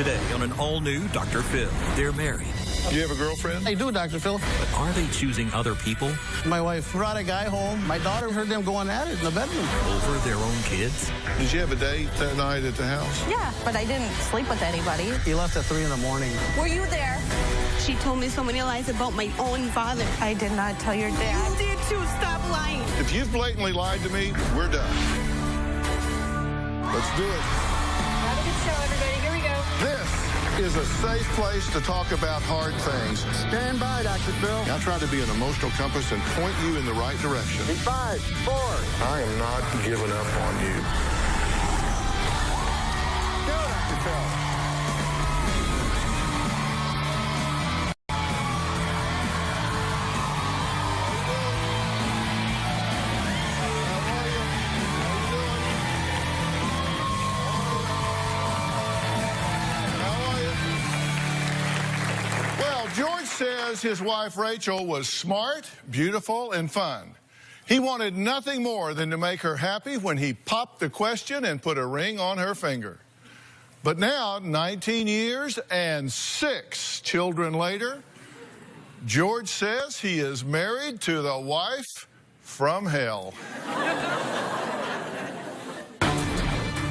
Today on an all-new Dr. Phil. They're married. Do you have a girlfriend? I do, Dr. Phil. But are they choosing other people My wife brought a guy home. My daughter heard them going at it in the bedroom. over their own kids? Did you have a date that night at the house? Yeah, but I didn't sleep with anybody. He left at 3 in the morning. Were you there? She told me so many lies about my own father. I did not tell your dad. You did too. Stop lying. If you've blatantly lied to me, we're done. Let's do it. Have a good show, everybody. Here we go. This is a safe place to talk about hard things. Stand by, Dr. Phil. I try to be an emotional compass and point you in the right direction. 5, 4. I am not giving up on you. Go, Dr. Phil. Well, George says his wife Rachel was smart, beautiful, and fun. He wanted nothing more than to make her happy when he popped the question and put a ring on her finger. But now, 19 years and 6 children later, George says he is married to the wife from hell.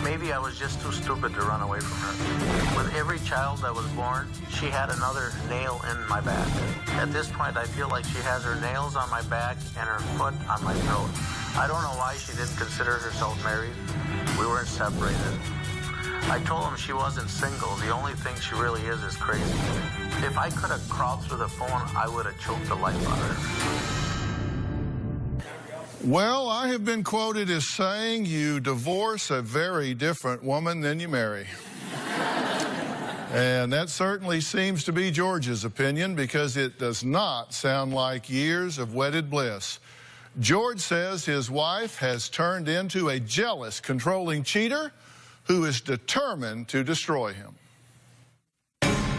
Maybe I was just too stupid to run away from her. With every child that was born, she had another nail in my back. At this point, I feel like she has her nails on my back and her foot on my throat. I don't know why she didn't consider herself married. We weren't separated. I told him she wasn't single. The only thing she really is crazy. If I could have crawled through the phone, I would have choked the life out of her. Well, I have been quoted as saying you divorce a very different woman than you marry. And that certainly seems to be George's opinion because it does not sound like years of wedded bliss. George says his wife has turned into a jealous, controlling cheater who is determined to destroy him.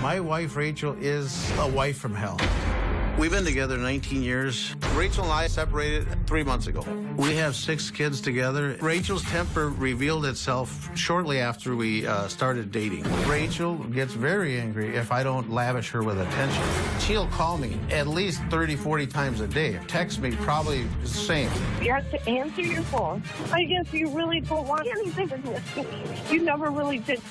My wife, Rachel, is a wife from hell. We've been together 19 years. Rachel and I separated 3 months ago. We have 6 kids together. Rachel's temper revealed itself shortly after we started dating. Rachel gets very angry if I don't lavish her with attention. She'll call me at least 30, 40 times a day. Text me probably the same. You have to answer your phone. I guess you really don't want anything to do with me. You never really did.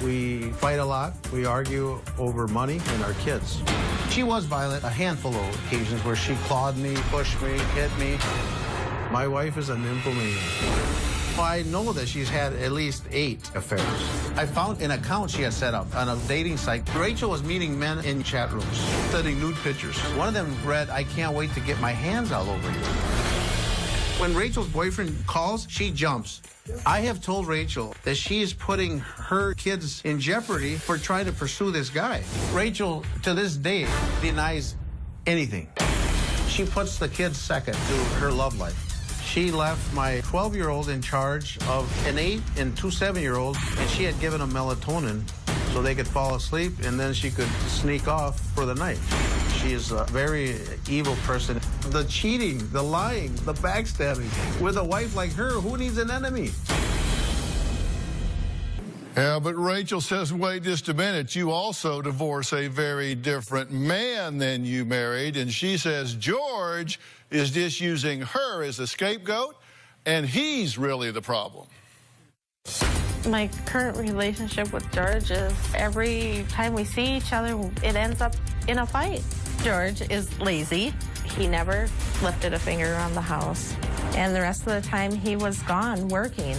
We fight a lot. We argue over money and our kids. She was violent a handful of occasions where she clawed me, pushed me, hit me. My wife is a nymphomaniac. I know that she's had at least 8 affairs. I found an account she had set up on a dating site. Rachel was meeting men in chat rooms, sending nude pictures. One of them read, "I can't wait to get my hands all over you." When Rachel's boyfriend calls, she jumps. I have told Rachel that she is putting her kids in jeopardy for trying to pursue this guy. Rachel, to this day, denies anything. She puts the kids second to her love life. She left my 12-year-old in charge of an 8 and 2 7-year-olds, and she had given them melatonin so they could fall asleep, and then she could sneak off for the night. She is a very evil person. The cheating, the lying, the backstabbing. With a wife like her, who needs an enemy? Yeah, but Rachel says, wait just a minute, you also divorce a very different man than you married. And she says George is just using her as a scapegoat, and he's really the problem. My current relationship with George is every time we see each other, it ends up in a fight. George is lazy. He never lifted a finger around the house. And the rest of the time, he was gone working.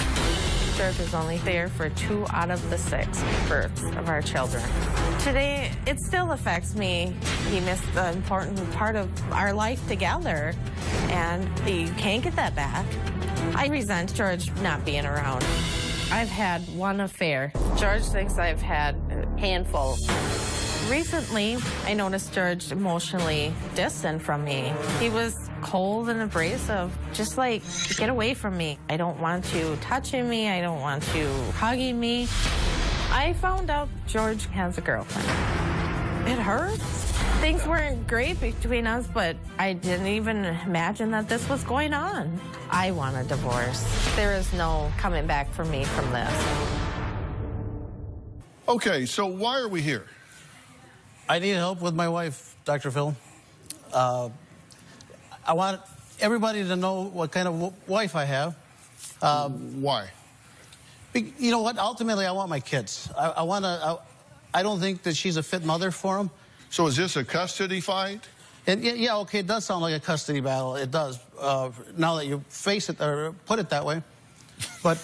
George is only there for 2 out of the 6 births of our children. Today, it still affects me. He missed the important part of our life together, and you can't get that back. I resent George not being around. I've had 1 affair. George thinks I've had a handful. Recently, I noticed George emotionally distant from me. He was cold and abrasive, just like, get away from me. I don't want you touching me. I don't want you hugging me. I found out George has a girlfriend. It hurts. Things weren't great between us, but I didn't even imagine that this was going on. I want a divorce. There is no coming back for me from this. Okay, so why are we here? I need help with my wife, Dr. Phil. I want everybody to know what kind of wife I have. Why? You know what? Ultimately, I want my kids. I don't think that she's a fit mother for them. So is this a custody fight? And yeah, okay, it does sound like a custody battle. It does. Now that you face it or put it that way. But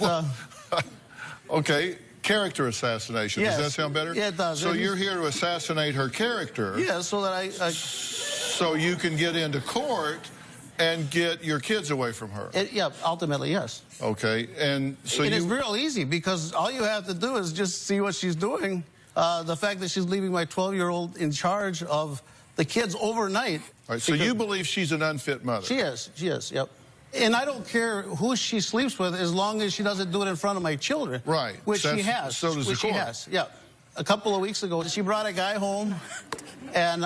okay, character assassination. Yes. Does that sound better? Yeah, it does. So you're here to assassinate her character. Yeah, so that so you can get into court and get your kids away from her. Yeah, ultimately, yes. Okay, and so It is real easy because all you have to do is just see what she's doing. The fact that she's leaving my 12-year-old in charge of the kids overnight. All right, so you believe she's an unfit mother? She is, yep. And I don't care who she sleeps with as long as she doesn't do it in front of my children. Right. Which she has. So does the court. She has, yeah. A couple of weeks ago, she brought a guy home and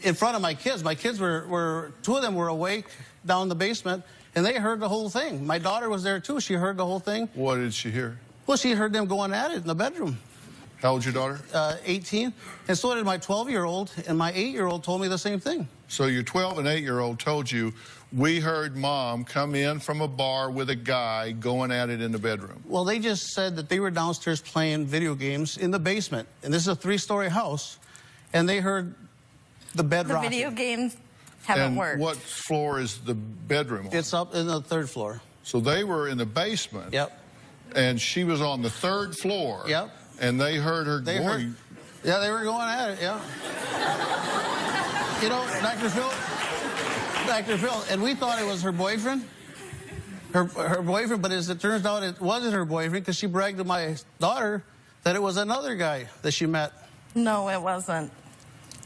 in front of my kids. My kids were two of them were awake down in the basement, and they heard the whole thing. My daughter was there, too. She heard the whole thing. What did she hear? Well, she heard them going at it in the bedroom. How old's your daughter? 18. And so did my 12-year-old, and my 8-year-old told me the same thing. So your 12 and 8-year-old told you, we heard Mom come in from a bar with a guy going at it in the bedroom. Well, they just said that they were downstairs playing video games in the basement. And this is a 3-story house. And they heard the bed rocking. The video games haven't worked. What floor is the bedroom on? It's up in the 3rd floor. So they were in the basement. Yep. And she was on the 3rd floor. Yep. And they heard her going. Yeah, they were going at it, yeah. You know, Dr. Phil, and we thought it was her boyfriend. Her boyfriend, but as it turns out, it wasn't her boyfriend because she bragged to my daughter that it was another guy that she met. No, it wasn't.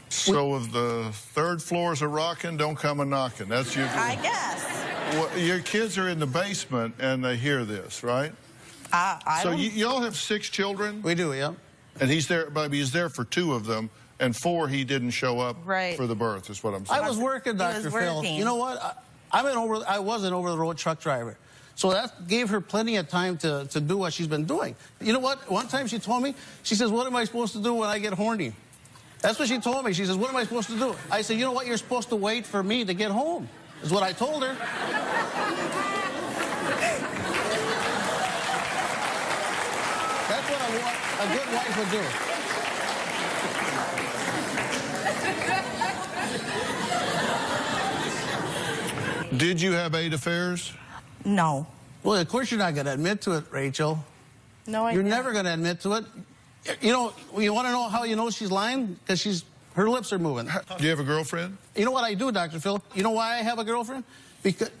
So if the 3rd floor's a rocking, don't come a knocking. That's your. I guess. Well, your kids are in the basement and they hear this, right? So y'all have 6 children? We do, yeah. And he's there, maybe he's there for 2 of them, and 4 he didn't show up for the birth, is what I'm saying. I was working, Dr. Phil. You know what? I was an over-the-road truck driver. So that gave her plenty of time to do what she's been doing. You know what? One time she told me, she says, what am I supposed to do when I get horny? That's what she told me. She says, what am I supposed to do? I said, you know what? You're supposed to wait for me to get home, is what I told her. That's what a good wife would do. Did you have 8 affairs? No. Well, of course you're not going to admit to it, Rachel. No, You're never going to admit to it. You know, you want to know how you know she's lying? Because her lips are moving. Do you have a girlfriend? You know what I do, Dr. Phil? You know why I have a girlfriend?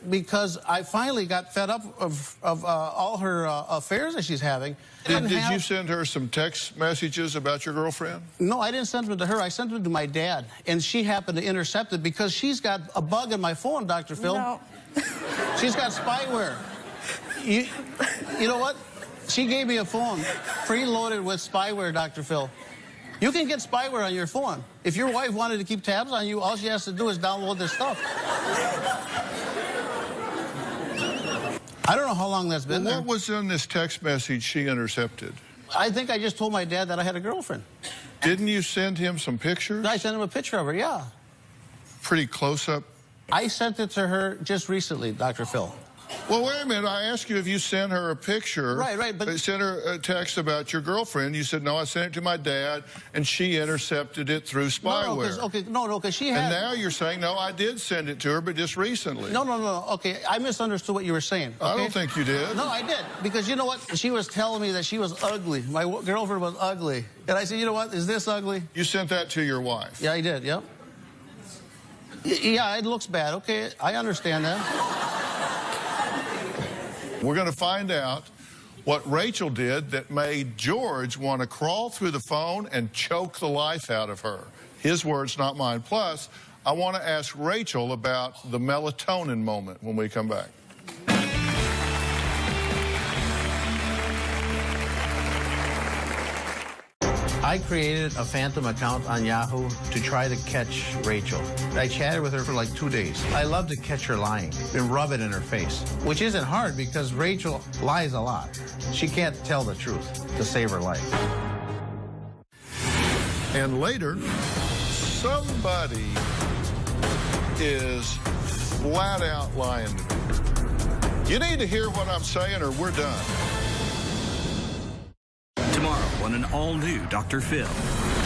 Because I finally got fed up of all her affairs that she's having. Did you send her some text messages about your girlfriend? No, I didn't send them to her. I sent them to my dad. And she happened to intercept it because she's got a bug in my phone, Dr. Phil. No. She's got spyware. You know what? She gave me a phone preloaded with spyware, Dr. Phil. You can get spyware on your phone. If your wife wanted to keep tabs on you, all she has to do is download this stuff. I don't know how long that's been there. What was in this text message she intercepted? I think I just told my dad that I had a girlfriend. Didn't you send him some pictures? I sent him a picture of her, yeah. Pretty close up? I sent it to her just recently, Dr. Phil. Well, wait a minute. I asked you if you sent her a picture. Right, but... I sent her a text about your girlfriend. You said, no, I sent it to my dad, and she intercepted it through spyware. No, because she had... And now you're saying, no, I did send it to her, but just recently. No. Okay, I misunderstood what you were saying. Okay? I don't think you did. No, I did. Because you know what? She was telling me that she was ugly. My girlfriend was ugly. And I said, you know what? Is this ugly? You sent that to your wife? Yeah, I did, yep. Yeah, it looks bad. Okay, I understand that. We're going to find out what Rachel did that made George want to crawl through the phone and choke the life out of her. His words, not mine. Plus, I want to ask Rachel about the melatonin moment when we come back. I created a phantom account on Yahoo to try to catch Rachel. I chatted with her for like 2 days. I love to catch her lying and rub it in her face, which isn't hard because Rachel lies a lot. She can't tell the truth to save her life. And later, somebody is flat out lying to me. You need to hear what I'm saying or we're done. Tomorrow on an all-new Dr. Phil.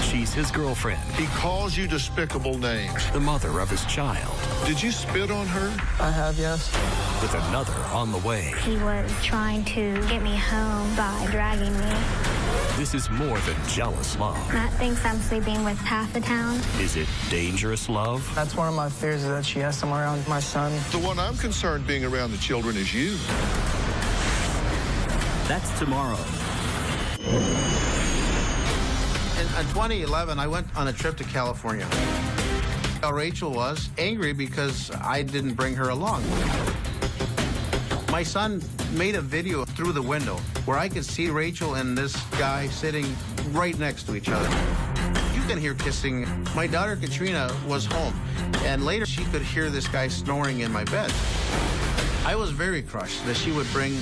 She's his girlfriend, He calls you despicable names. the mother of his child, Did you spit on her? I have, yes. with another on the way. He was trying to get me home by dragging me. This is more than jealous love. Matt thinks I'm sleeping with half the town. Is it dangerous love? That's one of my fears, is that she has someone around my son. The one I'm concerned being around the children is you. That's tomorrow. In 2011, I went on a trip to California. Rachel was angry because I didn't bring her along. My son made a video through the window where I could see Rachel and this guy sitting right next to each other. You can hear kissing. My daughter Katrina was home, and later she could hear this guy snoring in my bed. I was very crushed that she would bring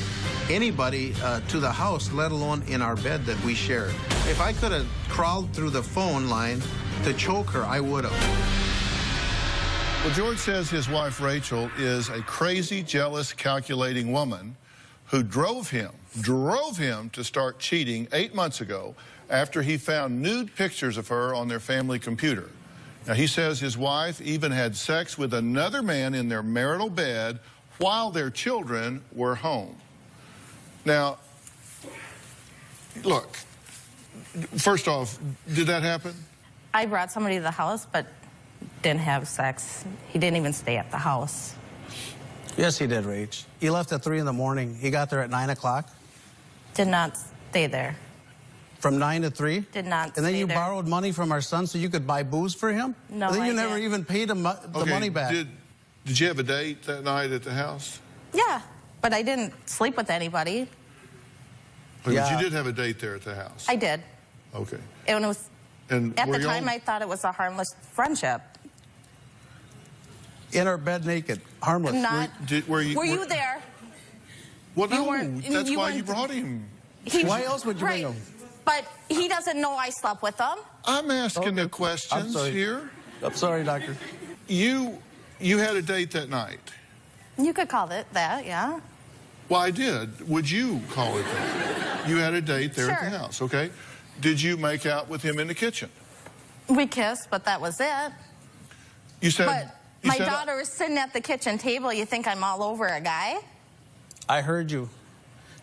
anybody to the house, let alone in our bed that we shared. If I could have crawled through the phone line to choke her, I would have. Well, George says his wife Rachel is a crazy, jealous, calculating woman who drove him to start cheating 8 months ago after he found nude pictures of her on their family computer. Now, he says his wife even had sex with another man in their marital bed while their children were home. Now, look, first off, did that happen? I brought somebody to the house, but didn't have sex. He didn't even stay at the house. Yes, he did, Rach. He left at 3 in the morning. He got there at 9 o'clock. Did not stay there. From 9 to 3? Did not And then stay you there. borrowed money from our son so you could buy booze for him? No, And then you I never didn't. even paid him the money back. Did you have a date that night at the house? Yeah, but I didn't sleep with anybody. But Yeah. you did have a date there at the house? I did. Okay. And it was, And at were the y'all- time, I thought it was a harmless friendship. In our bed naked, harmless. Not. Were you there? Well, You no, weren't- that's you why weren't- you brought him. Why else would you bring him? But he doesn't know I slept with him. I'm asking the I'm questions sorry. here. I'm sorry, doctor. You had a date that night. You could call it that, yeah. Well, I did. Would you call it that? You had a date there at the Sure. house, okay? Did you make out with him in the kitchen? We kissed, but that was it. You said. But you my said- daughter was sitting at the kitchen table. You think I'm all over a guy? I heard you.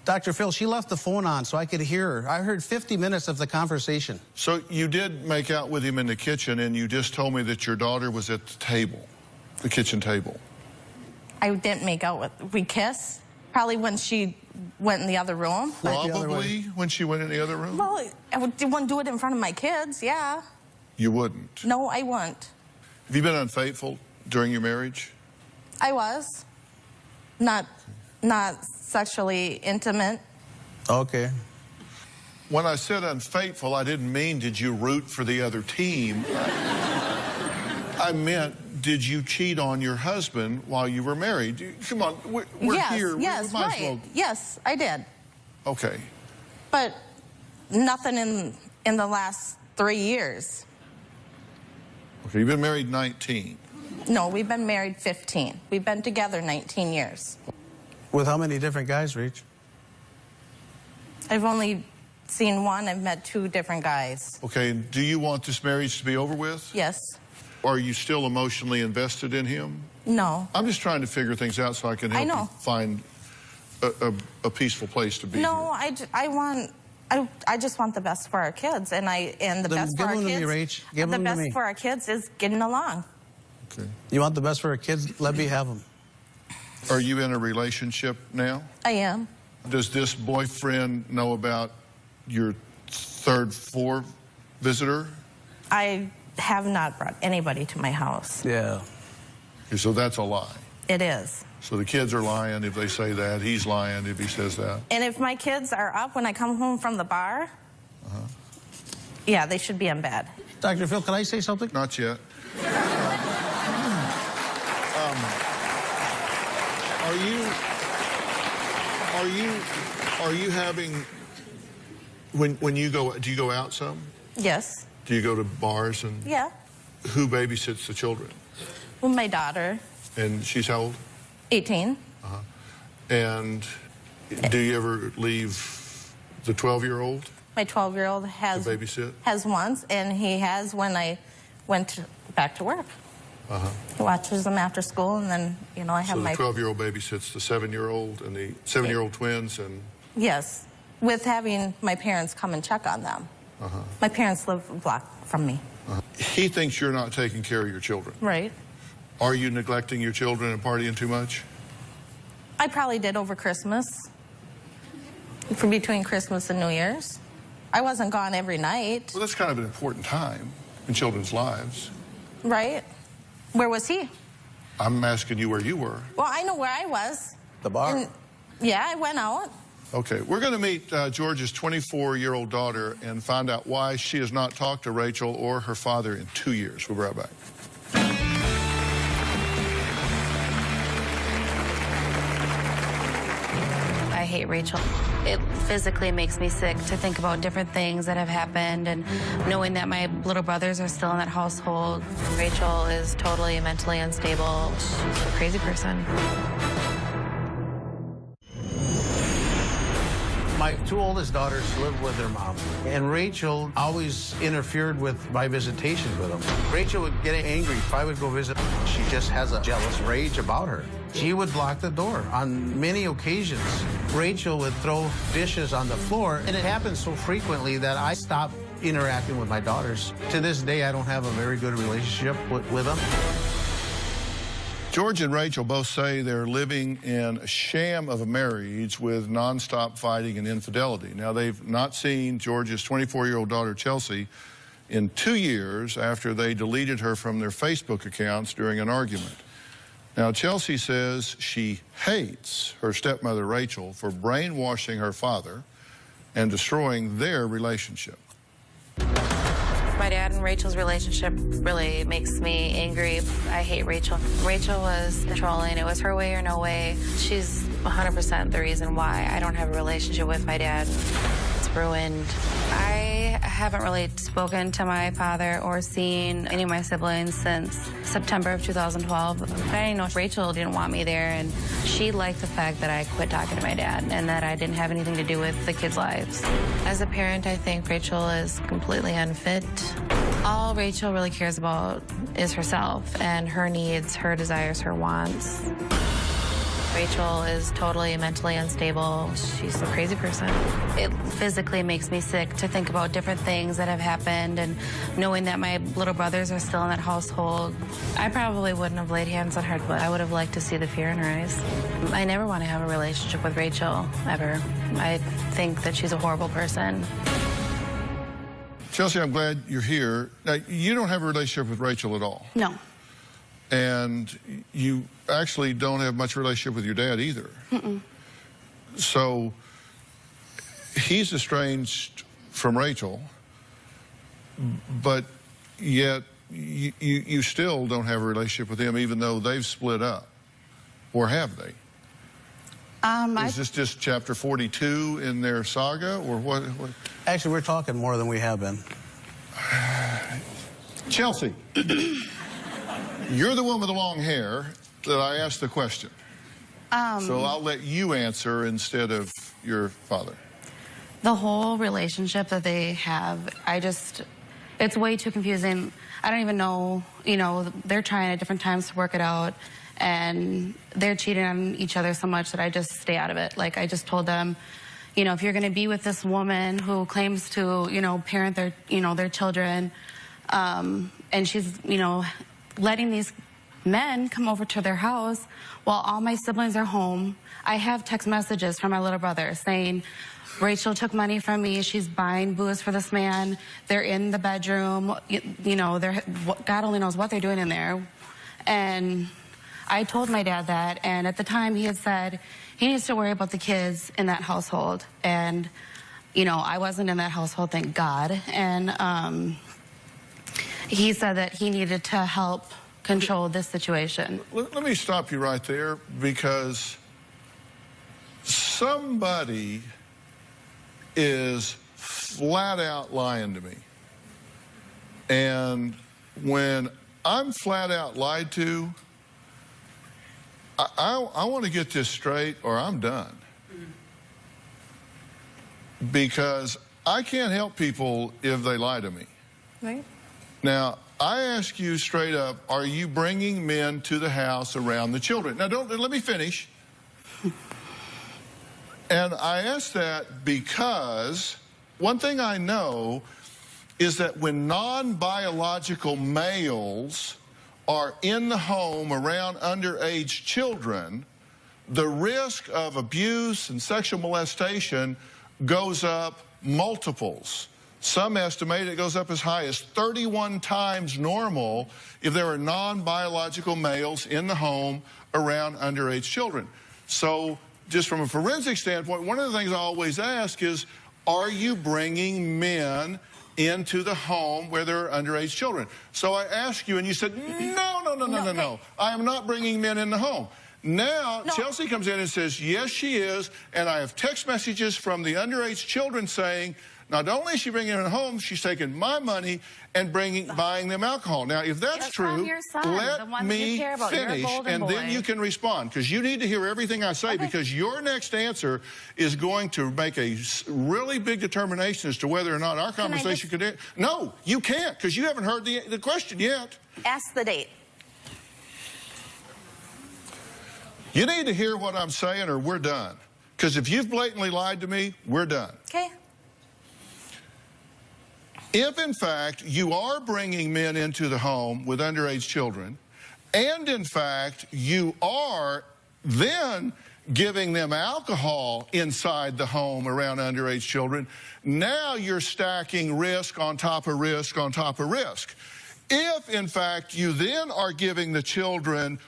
Dr. Phil, she left the phone on so I could hear her. I heard 50 minutes of the conversation. So you did make out with him in the kitchen, and you just told me that your daughter was at the table, the kitchen table. I didn't make out with. We kissed. Probably when she went in the other room. Probably when she went in the other room? Well, I wouldn't do it in front of my kids, yeah. You wouldn't. No, I wouldn't. Have you been unfaithful during your marriage? I was. Not sexually intimate. Okay. When I said unfaithful, I didn't mean did you root for the other team. I meant, did you cheat on your husband while you were married? Come on, we're yes, here. Yes, we might right. as well. Yes, I did. Okay. But nothing in the last 3 years. Okay, you've been married 19. No, we've been married 15. We've been together 19 years. With how many different guys, Rach? I've only seen one. I've met 2 different guys. Okay, and do you want this marriage to be over with? Yes. Are you still emotionally invested in him? No. I'm just trying to figure things out so I can help you find a peaceful place to be. No, I just want the best for our kids, and the best for our kids. Give them to me, Rach. Give the them to best me. for our kids is getting along. Okay. You want the best for our kids? Let me have them. Are you in a relationship now? I am. Does this boyfriend know about your third floor visitor? I have not brought anybody to my house. Yeah. Okay, so that's a lie. It is. So the kids are lying if they say that. He's lying if he says that. And if my kids are up when I come home from the bar, yeah, they should be in bed. Dr. Phil, can I say something? Not yet. Are you having, when you go, do you go out some? Yes. Do you go to bars and Yeah. who babysits the children? Well, my daughter, And she's how old? 18. And do you ever leave the 12-year-old My 12-year-old to has babysit? once, and he has when I went back to work. He watches them after school, and then, you know, I have So the my... 12-year-old babysits the 7-year-old and the 7-year-old twins and... Yes, with having my parents come and check on them. My parents live a block from me. He thinks you're not taking care of your children. Right. Are you neglecting your children and partying too much? I probably did over Christmas, for between Christmas and New Year's. I wasn't gone every night. Well, that's kind of an important time in children's lives. Right? Where was he? I'm asking you where you were. Well, I know where I was. The bar. Yeah, I went out. Okay, we're going to meet George's 24-year-old daughter and find out why she has not talked to Rachel or her father in 2 years. We'll be right back. I hate Rachel. It physically makes me sick to think about different things that have happened and knowing that my little brothers are still in that household. Rachel is totally mentally unstable. She's a crazy person. My two oldest daughters live with their mom, and Rachel always interfered with my visitations with them. Rachel would get angry if I would go visit. She just has a jealous rage about her. She would block the door. On many occasions, Rachel would throw dishes on the floor, and it happened so frequently that I stopped interacting with my daughters. To this day, I don't have a very good relationship with them. George and Rachel both say they're living in a sham of a marriage with nonstop fighting and infidelity. Now, they've not seen George's 24-year-old daughter, Chelsea, in 2 years after they deleted her from their Facebook accounts during an argument. Now, Chelsea says she hates her stepmother, Rachel, for brainwashing her father and destroying their relationship. My dad and Rachel's relationship really makes me angry. I hate Rachel. Rachel was controlling. It was her way or no way. She's 100% the reason why I don't have a relationship with my dad. It's ruined. I haven't really spoken to my father or seen any of my siblings since September of 2012. I didn't know Rachel didn't want me there, and she liked the fact that I quit talking to my dad and that I didn't have anything to do with the kids' lives. As a parent, I think Rachel is completely unfit. All Rachel really cares about is herself and her needs, her desires, her wants. Rachel is totally mentally unstable. She's a crazy person. It physically makes me sick to think about different things that have happened and knowing that my little brothers are still in that household. I probably wouldn't have laid hands on her, but I would have liked to see the fear in her eyes. I never want to have a relationship with Rachel, ever. I think that she's a horrible person. Chelsea, I'm glad you're here. Now, you don't have a relationship with Rachel at all. No. And you actually don't have much relationship with your dad either. So he's estranged from Rachel, but yet you still don't have a relationship with him even though they've split up. Or have they? Is this just chapter 42 in their saga, or what? Actually, we're talking more than we have been. Chelsea, you're the one with the long hair that I asked the question. So I'll let you answer instead of your father. The whole relationship that they have, it's way too confusing. I don't even know, they're trying at different times to work it out, and they're cheating on each other so much that I just stay out of it. Like, I just told them, if you're going to be with this woman who claims to, parent their children, and she's, letting these men come over to their house while all my siblings are home. I have text messages from my little brother saying, Rachel took money from me. She's buying booze for this man. They're in the bedroom. God only knows what they're doing in there. And I told my dad that, and at the time he had said he needs to worry about the kids in that household. And, I wasn't in that household, thank God. And he said that he needed to help control this situation. Let me stop you right there, because somebody is flat out lying to me. And when I'm flat out lied to, I want to get this straight or I'm done. Because I can't help people if they lie to me. Right. Now, I ask you straight up, are you bringing men to the house around the children? Now, let me finish. And I ask that because one thing I know is that when non-biological males are in the home around underage children, the risk of abuse and sexual molestation goes up multiples. Some estimate it goes up as high as 31 times normal if there are non-biological males in the home around underage children. So just from a forensic standpoint, one of the things I always ask is, are you bringing men into the home where there are underage children? So I ask you, and you said, no. I am not bringing men in the home. Now, Chelsea comes in and says, yes, she is, and I have text messages from the underage children saying, not only is she bringing them home, she's taking my money and buying them alcohol. Now, if that's true, let me finish, and then you can respond, because you need to hear everything I say, because your next answer is going to make a really big determination as to whether or not our conversation could end. No, you can't, because you haven't heard the question yet. Ask the date. You need to hear what I'm saying or we're done. Because if you've blatantly lied to me, we're done. Okay. If, in fact, you are bringing men into the home with underage children, and, in fact, you are then giving them alcohol inside the home around underage children, now you're stacking risk on top of risk on top of risk. If, in fact, you then are giving the children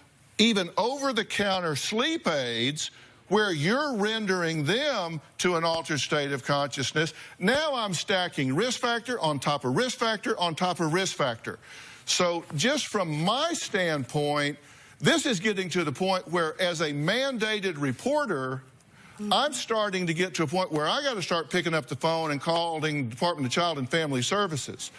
even over-the-counter sleep aids where you're rendering them to an altered state of consciousness, now I'm stacking risk factor on top of risk factor on top of risk factor. So just from my standpoint, this is getting to the point where, as a mandated reporter, I'm starting to get to a point where I got to start picking up the phone and calling the Department of Child and Family Services.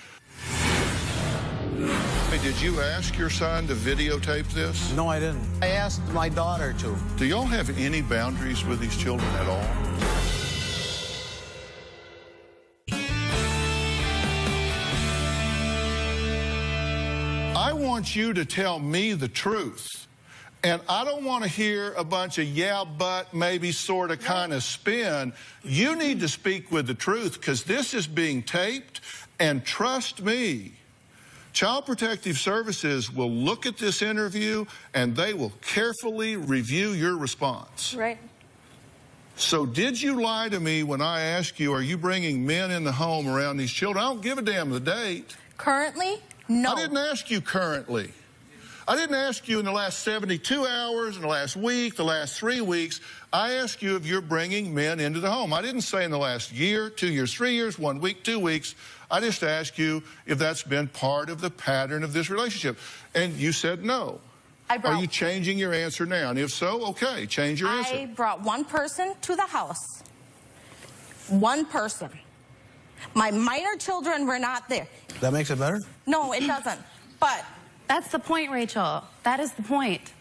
Did you ask your son to videotape this? No, I didn't. I asked my daughter to. Do y'all have any boundaries with these children at all? I want you to tell me the truth. And I don't want to hear a bunch of yeah, but, maybe, sort of, kind of spin. You need to speak with the truth, because this is being taped, and trust me, Child Protective Services will look at this interview and they will carefully review your response. Right. So did you lie to me when I asked you, are you bringing men in the home around these children? I don't give a damn the date. Currently? No. I didn't ask you currently. I didn't ask you in the last 72 hours, in the last week, the last 3 weeks. I asked you if you're bringing men into the home. I didn't say in the last year, 2 years, 3 years, 1 week, 2 weeks. I just asked you if that's been part of the pattern of this relationship. And you said no. Are you changing your answer now? And if so, okay, change your answer. I brought one person to the house. One person. My minor children were not there. That makes it better? No, it doesn't. But that's the point, Rachel. That is the point.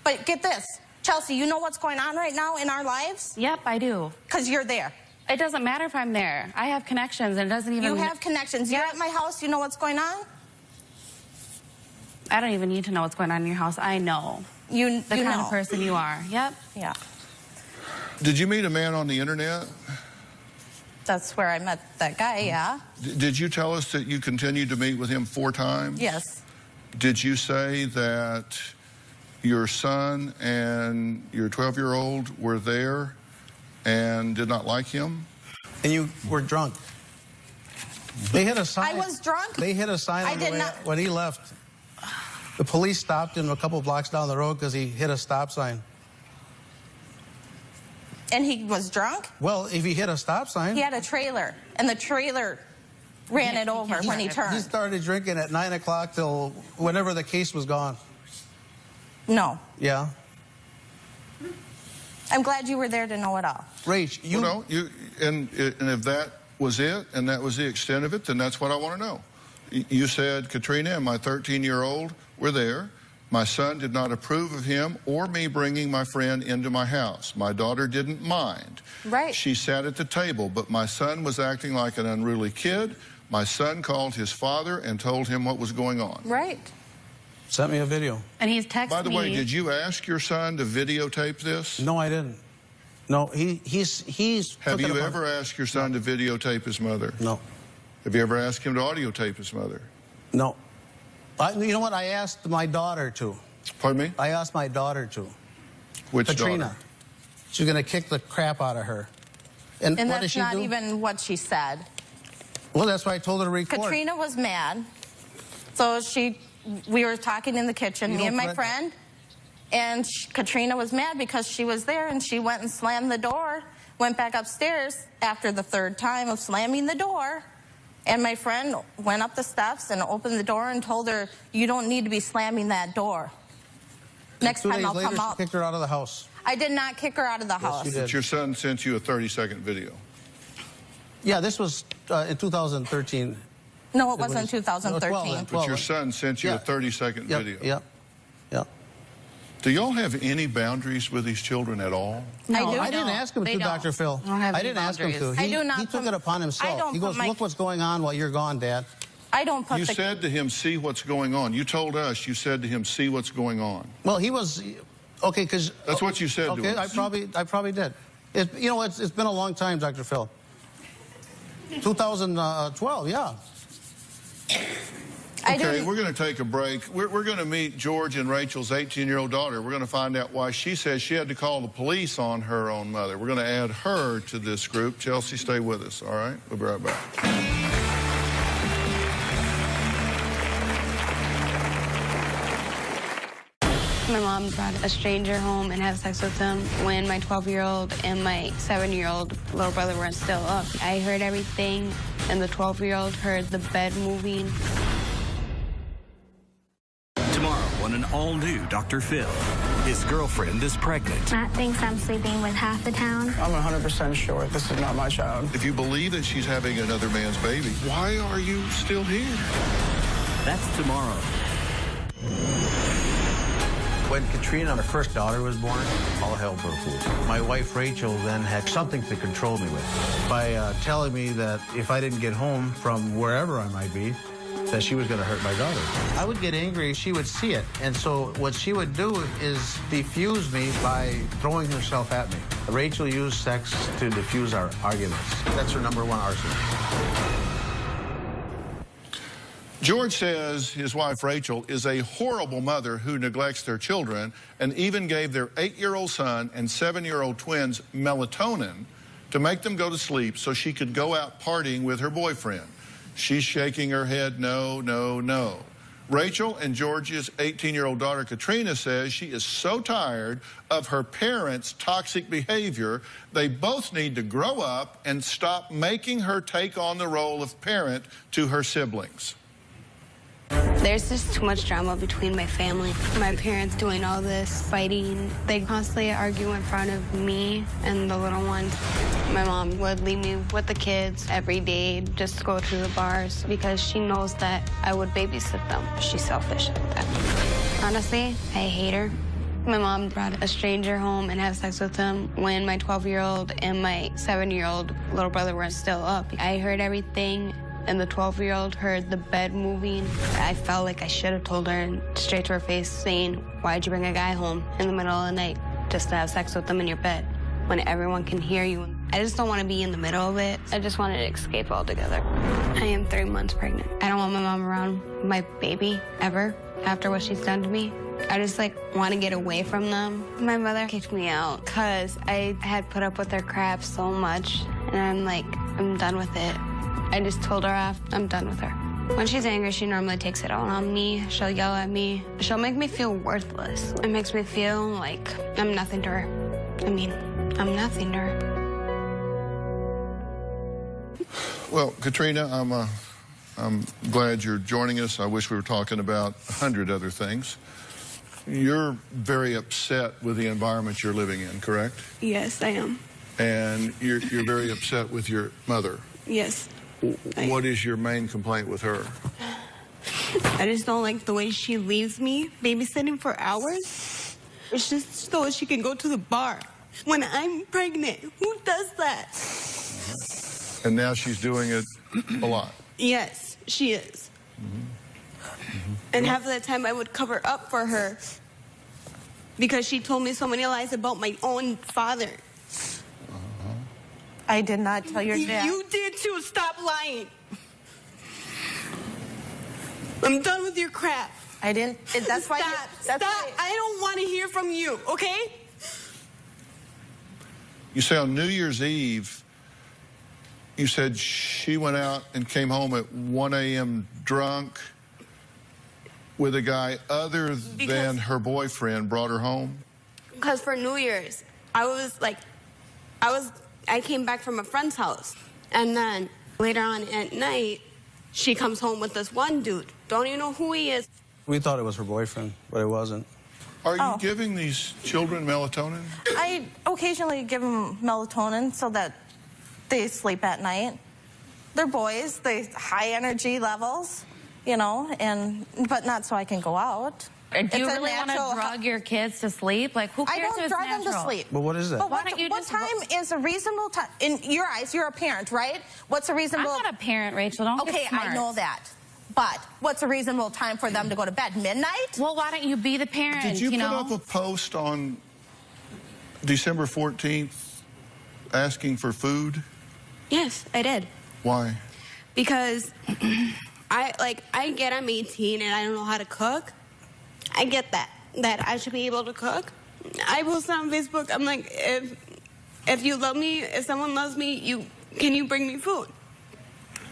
But get this. Chelsea, you know what's going on right now in our lives? Yep, I do. Because you're there. It doesn't matter if I'm there. I have connections, and it doesn't even... You have connections. You're at my house. You know what's going on? I don't even need to know what's going on in your house. I know. The kind of person you are. Yep. Yeah. Did you meet a man on the internet? That's where I met that guy, yeah. Did you tell us that you continued to meet with him 4 times? Yes. Did you say that your son and your 12-year-old were there and did not like him? And you were drunk. They hit a sign. I was drunk? They hit a sign on the way when he left. The police stopped him a couple blocks down the road because he hit a stop sign. And he was drunk? Well, if he hit a stop sign... He had a trailer, and the trailer ran it over when he turned. He started drinking at 9 o'clock till whenever the case was gone. No. Yeah. I'm glad you were there to know it all. Rach, you... Well, no, and if that was it, and that was the extent of it, then that's what I want to know. You said, Katrina and my 13-year-old were there. My son did not approve of him or me bringing my friend into my house. My daughter didn't mind. Right. She sat at the table, but my son was acting like an unruly kid. My son called his father and told him what was going on. Right. Sent me a video. And he's texted me. By the way, did you ask your son to videotape this? No, I didn't. No, he's. Have you ever asked your son to videotape his mother? No. Have you ever asked him to audio tape his mother? No. You know what? I asked my daughter to. Pardon me? I asked my daughter to. Which Katrina. daughter? She's going to kick the crap out of her. And what that's does she not do? even what she said. Well, that's why I told her to record. Katrina was mad. So we were talking in the kitchen, me and my friend, and Katrina was mad because she was there, and she went and slammed the door, went back upstairs after the third time of slamming the door, and my friend went up the steps and opened the door and told her, you don't need to be slamming that door. Next time I'll come up. She kicked her out of the house. I did not kick her out of the house. You did. But your son sent you a 30-second video. Yeah, this was in 2013. No, it wasn't 2013. But your son sent you a 30-second video. Yep. Do y'all have any boundaries with these children at all? No, I didn't ask him to, Dr. Phil. I didn't ask him to. He took it upon himself. He goes, look what's going on while you're gone, Dad. I don't put You said to him, see what's going on. You told us you said to him, see what's going on. Well, he was, okay, because... That's what you said to us. I probably did. You know, it's been a long time, Dr. Phil. 2012, yeah. Okay, we're going to take a break. We're going to meet George and Rachel's 18-year-old daughter. We're going to find out why she says she had to call the police on her own mother. We're going to add her to this group. Chelsea, stay with us, all right? We'll be right back. My mom brought a stranger home and had sex with him when my 12-year-old and my 7-year-old little brother were still up. I heard everything, and the 12-year-old heard the bed moving. Tomorrow on an all-new Dr. Phil, his girlfriend is pregnant. Matt thinks I'm sleeping with half the town. I'm 100% sure this is not my child. If you believe that she's having another man's baby, why are you still here? That's tomorrow. When Katrina, our first daughter, was born, all hell broke loose. My wife, Rachel, then had something to control me with by telling me that if I didn't get home from wherever I might be, that she was going to hurt my daughter. I would get angry, she would see it, and so what she would do is defuse me by throwing herself at me. Rachel used sex to defuse our arguments. That's her #1 arsenal. George says his wife, Rachel, is a horrible mother who neglects their children and even gave their 8-year-old son and 7-year-old twins melatonin to make them go to sleep so she could go out partying with her boyfriend. She's shaking her head, no, no, no. Rachel and George's 18-year-old daughter, Katrina, says she is so tired of her parents' toxic behavior, they both need to grow up and stop making her take on the role of parent to her siblings. There's just too much drama between my family. My parents doing all this, fighting. They constantly argue in front of me and the little ones. My mom would leave me with the kids every day, just to go to the bars, because she knows that I would babysit them. She's selfish like that. Honestly, I hate her. My mom brought a stranger home and had sex with him when my 12-year-old and my 7-year-old little brother were still up. I heard everything, and the 12-year-old heard the bed moving. I felt like I should have told her straight to her face, saying, why'd you bring a guy home in the middle of the night just to have sex with him in your bed when everyone can hear you? I just don't want to be in the middle of it. I just wanted to escape altogether. I am 3 months pregnant. I don't want my mom around my baby ever after what she's done to me. I just want to get away from them. My mother kicked me out because I had put up with their crap so much, and I'm done with it. I just told her off. I'm done with her. When she's angry, she normally takes it out on me. She'll yell at me. She'll make me feel worthless. It makes me feel like I'm nothing to her. I mean, I'm nothing to her. Well, Katrina, I'm glad you're joining us. I wish we were talking about 100 other things. You're very upset with the environment you're living in, correct? Yes, I am. And you're very upset with your mother. Yes. What is your main complaint with her? I just don't like the way she leaves me babysitting for hours. It's just so she can go to the bar. When I'm pregnant, who does that? And now she's doing it a lot. Yes, she is. And half of the time I would cover up for her because she told me so many lies about my own father. I did not tell your dad. You did too. Stop lying. I'm done with your crap. I didn't. That's why. Stop. I don't want to hear from you, okay? You say on New Year's Eve, you said she went out and came home at 1 a.m. drunk with a guy other than her boyfriend brought her home? Because for New Year's, I came back from a friend's house. And then later on at night, she comes home with this one dude. Don't even know who he is. We thought it was her boyfriend, but it wasn't. Are you giving these children melatonin? I occasionally give them melatonin so that they sleep at night. They're boys, they high energy levels, you know, but not so I can go out. Do you really want to drug your kids to sleep? Like, who cares if it's I don't drug them to sleep. But what is that? But what time is a reasonable time? In your eyes, you're a parent, right? What's a reasonable... I'm not a parent, Rachel. Don't get smart. I know that. But what's a reasonable time for them to go to bed? Midnight? Well, why don't you be the parent? Did you put up a post on December 14th asking for food? Yes, I did. Why? Because I get I'm 18 and I don't know how to cook. I get that I should be able to cook. I post on Facebook, I'm like, if you love me, if someone loves me, can you bring me food?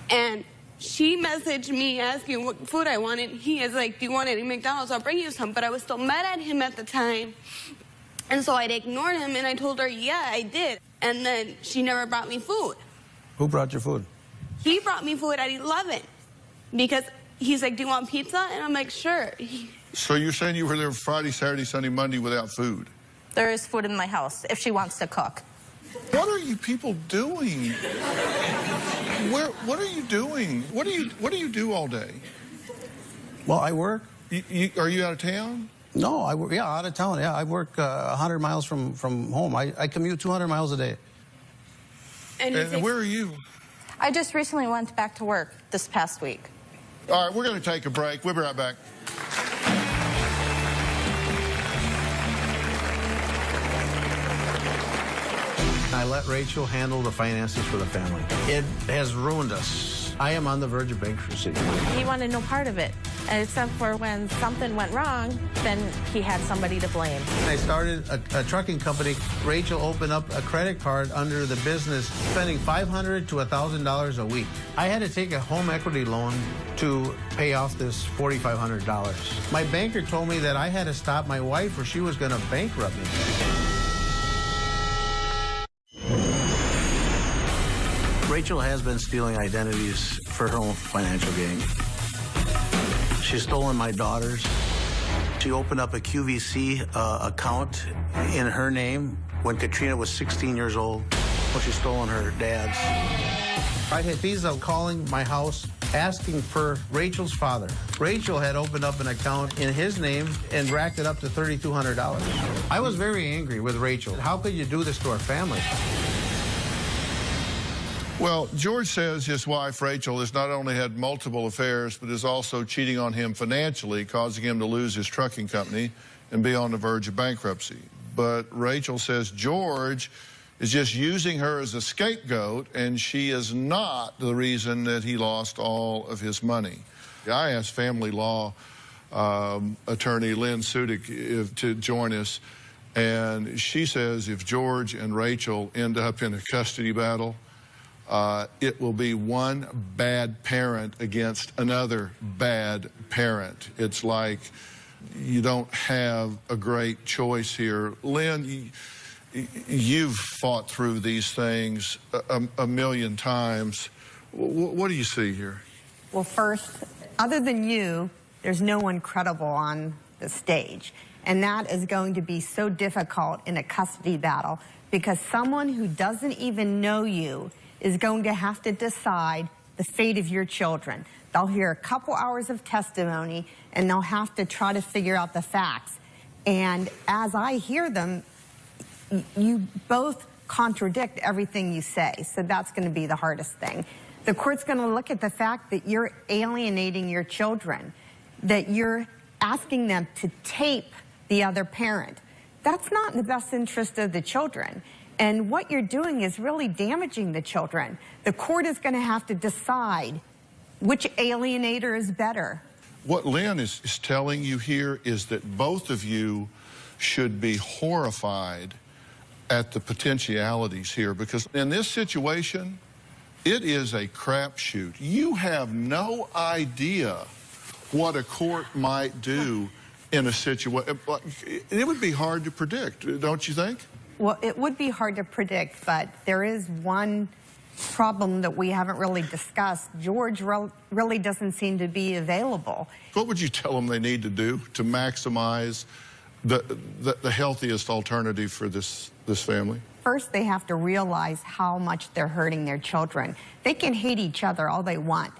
And she messaged me asking what food I wanted. He is like, do you want any McDonald's? I'll bring you some. But I was still mad at him at the time. And so I'd ignored him, and I told her, yeah, I did. And then she never brought me food. Who brought your food? He brought me food at 11. Because he's like, do you want pizza? And I'm like, sure. So you're saying you were there Friday, Saturday, Sunday, Monday without food? There is food in my house if she wants to cook. What are you people doing? What are you doing? What do you do all day? Well, I work. Are you out of town? No, I work. Yeah, out of town. Yeah, I work 100 miles from home. I commute 200 miles a day. And where are you? I just recently went back to work this past week. All right, we're going to take a break. We'll be right back. I let Rachel handle the finances for the family. It has ruined us. I am on the verge of bankruptcy. He wanted no part of it, except for when something went wrong, then he had somebody to blame. I started a trucking company. Rachel opened up a credit card under the business, spending $500 to $1,000 a week. I had to take a home equity loan to pay off this $4,500. My banker told me that I had to stop my wife or she was going to bankrupt me. Rachel has been stealing identities for her own financial gain. She's stolen my daughter's. She opened up a QVC account in her name when Katrina was 16 years old. Well, she's stolen her dad's. I had Visa calling my house asking for Rachel's father. Rachel had opened up an account in his name and racked it up to $3,200. I was very angry with Rachel. How could you do this to our family? Well, George says his wife, Rachel, has not only had multiple affairs, but is also cheating on him financially, causing him to lose his trucking company and be on the verge of bankruptcy. But Rachel says George is just using her as a scapegoat, and she is not the reason that he lost all of his money. I asked family law attorney Lynn Sudik to join us, and she says if George and Rachel end up in a custody battle, it will be one bad parent against another bad parent. It's like you don't have a great choice here. Lynn, you've fought through these things a million times. What do you see here? Well, first, other than you, there's no one credible on the stage. And that is going to be so difficult in a custody battle because someone who doesn't even know you is going to have to decide the fate of your children. They'll hear a couple hours of testimony, and they'll have to try to figure out the facts. And as I hear them, you both contradict everything you say, so that's going to be the hardest thing. The court's going to look at the fact that you're alienating your children, that you're asking them to tape the other parent. That's not in the best interest of the children. And what you're doing is really damaging the children. The court is going to have to decide which alienator is better. What Lynn is telling you here is that both of you should be horrified at the potentialities here, because in this situation, it is a crapshoot. You have no idea what a court might do in a situation. It would be hard to predict, don't you think? Well, it would be hard to predict, but there is one problem that we haven't really discussed. George really doesn't seem to be available. What would you tell them they need to do to maximize the healthiest alternative for this family? First, they have to realize how much they're hurting their children. They can hate each other all they want,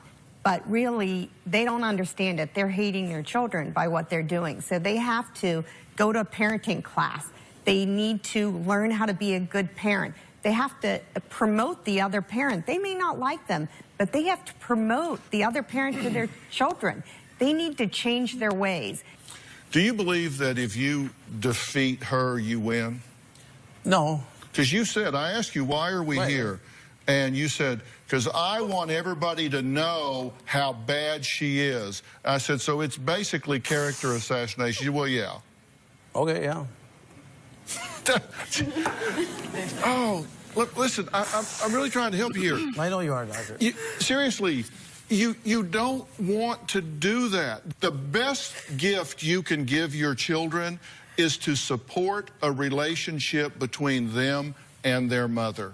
but really, they don't understand it. They're hating their children by what they're doing. So they have to go to a parenting class. They need to learn how to be a good parent. They have to promote the other parent. They may not like them, but they have to promote the other parent to their children. They need to change their ways. Do you believe that if you defeat her, you win? No. Because you said, I asked you, why are we here? And you said, because I want everybody to know how bad she is. I said, so it's basically character assassination. You, well, yeah. Okay, yeah. Oh, look, listen, I'm really trying to help you here. I know you are, Doctor. Seriously, you don't want to do that. The best gift you can give your children is to support a relationship between them and their mother.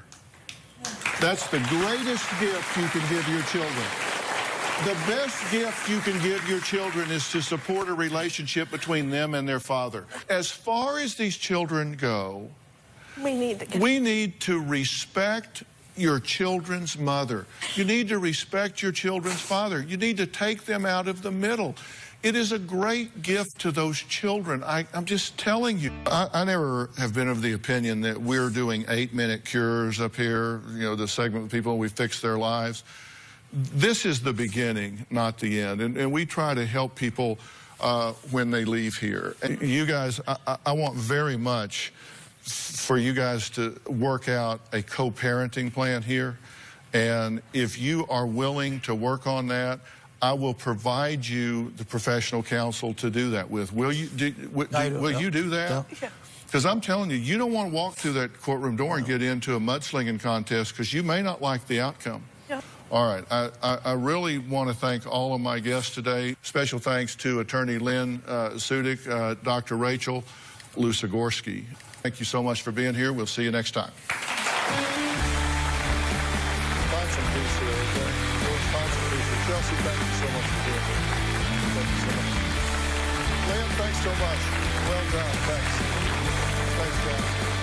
That's the greatest gift you can give your children. The best gift you can give your children is to support a relationship between them and their father. As far as these children go, we need to respect your children's mother. You need to respect your children's father. You need to take them out of the middle. It is a great gift to those children. I'm just telling you. I never have been of the opinion that we're doing 8-minute cures up here, you know, the segment with people, we fix their lives. This is the beginning, not the end. And we try to help people when they leave here. And you guys, I want very much for you guys to work out a co-parenting plan here. And if you are willing to work on that, I will provide you the professional counsel to do that with. Will you do that? Yeah. Because I'm telling you, you don't want to walk through that courtroom door and get into a mudslinging contest because you may not like the outcome. Yeah. All right, I really want to thank all of my guests today. Special thanks to Attorney Lynn Sudik, Dr. Rachel Lusogorski. Thank you so much for being here. We'll see you next time. Chelsea, thank you so much for being here. Thank you so much. Lynn, thanks so much. Well done. Thanks. Thanks, John.